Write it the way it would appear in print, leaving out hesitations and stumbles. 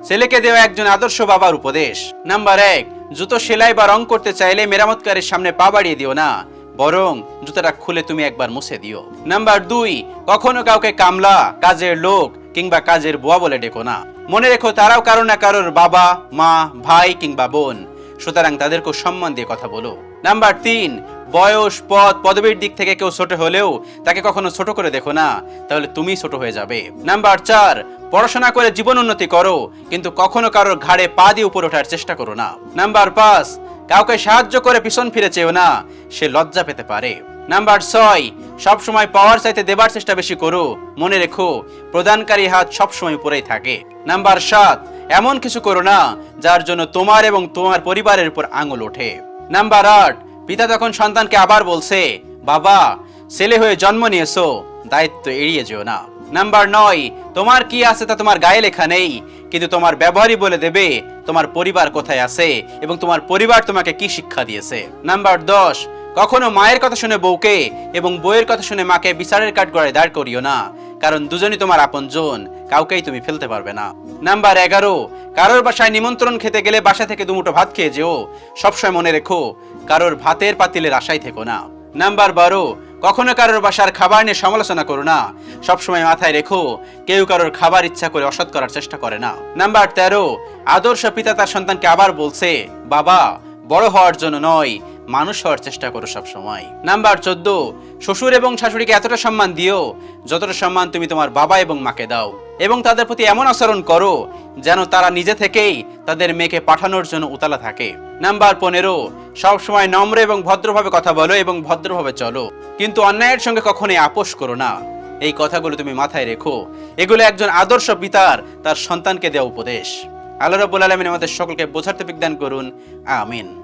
ছেলেকে দেওয়া একজন আদর্শ বাবার উপদেশ। নাম্বার 1, জুতো সেলাই বা রং করতে চাইলে মেরামতকারীর সামনে পা বাড়িয়ে দিও না, বরং জুতাটা খুলে তুমি একবার মুছে দিও। নাম্বার 2, কখনো কাউকে কামলা, কাজের লোক কিংবা কাজের বুয়া বলে ডেকো না। মনে রেখো তারাও কারো না কারোর বাবা, মা, ভাই কিংবা বোন, সুতরাং তাদেরকে সম্মান দিয়ে কথা বলো। নাম্বার 3, বয়স, পদ, পদবীর দিক থেকে কেউ ছোট হলেও তাকে কখনো ছোট করে দেখো না, তাহলে তুমি ছোট হয়ে যাবে। নাম্বার 4, পড়াশোনা করে জীবন উন্নতি করো, কিন্তু কখনো কারোর ঘাড়ে পা দিয়ে উপরে ওঠার চেষ্টা করো না। নাম্বার 5, কাউকে সাহায্য করে পিছন ফিরে চেও না, সে লজ্জা পেতে পারে। নাম্বার 6, সবসময় পাওয়ার চাইতে দেবার চেষ্টা বেশি করো, মনে রেখো প্রদানকারী হাত সবসময় উপরেই থাকে। নাম্বার 7, এমন কিছু করো না যার জন্য তোমার এবং তোমার পরিবারের উপর আঙুল ওঠে। নাম্বার 8, পিতা তখন সন্তানকে আবার বলছে, বাবা, ছেলে হয়ে জন্ম নিয়েছো, দায়িত্ব এড়িয়ে যেও না। নাম্বার 9, তোমার কি আছে তা তোমার গায়ে লেখা নেই, কিন্তু তোমার ব্যবহারই বলে দেবে তোমার পরিবার কোথায় আছে এবং তোমার পরিবার তোমাকে কি শিক্ষা দিয়েছে। নাম্বার 10, কখনো মায়ের কথা শুনে বউকে এবং বউয়ের কথা শুনে মাকে বিচারের কাঠগড়ায় দাঁড় করিও না, কারণ দুজনই তোমার আপনজন, কাউকেই তুমি ফেলতে পারবে না। নাম্বার 11, কারোর বাসায় নিমন্ত্রণ খেতে গেলে বাসা থেকে দুমুঠো ভাত খেয়ে যেও, সবসময় মনে রেখো কারোর ভাতের পাতিলের আশায় থেকো না। নাম্বার 12, কখনো কারোর বাসার খাবার নিয়ে সমালোচনা করো না, সবসময় মাথায় রেখো কেউ কারোর খাবার ইচ্ছা করে অসৎ করার চেষ্টা করে না। নাম্বার 13, আদর্শ পিতা তার সন্তানকে আবার বলছে, বাবা, বড় হওয়ার জন্য নয়, মানুষ হওয়ার চেষ্টা করো সব সময়। নাম্বার 14, শ্বশুর এবং শাশুড়িকে এতটা সম্মান দিও যতটা সম্মান তুমি তোমার বাবা এবং মাকে দাও, এবং তাদের প্রতি এমন আচরণ করো যেন তারা নিজে থেকেই তাদের মেয়েকে পাঠানোর জন্য উতালা থাকে। নাম্বার 15, সব সময় নম্র এবং ভদ্রভাবে কথা বলো এবং ভদ্রভাবে চলো, কিন্তু অন্যায়ের সঙ্গে কখনোই আপোষ করো না। এই কথাগুলো তুমি মাথায় রেখো, এগুলো একজন আদর্শ পিতার তার সন্তানকে দেওয়া উপদেশ। আল্লাহ রাব্বুল আলামিন আমাদের সকলকে বোঝার তৌফিক দান করুন, আমিন।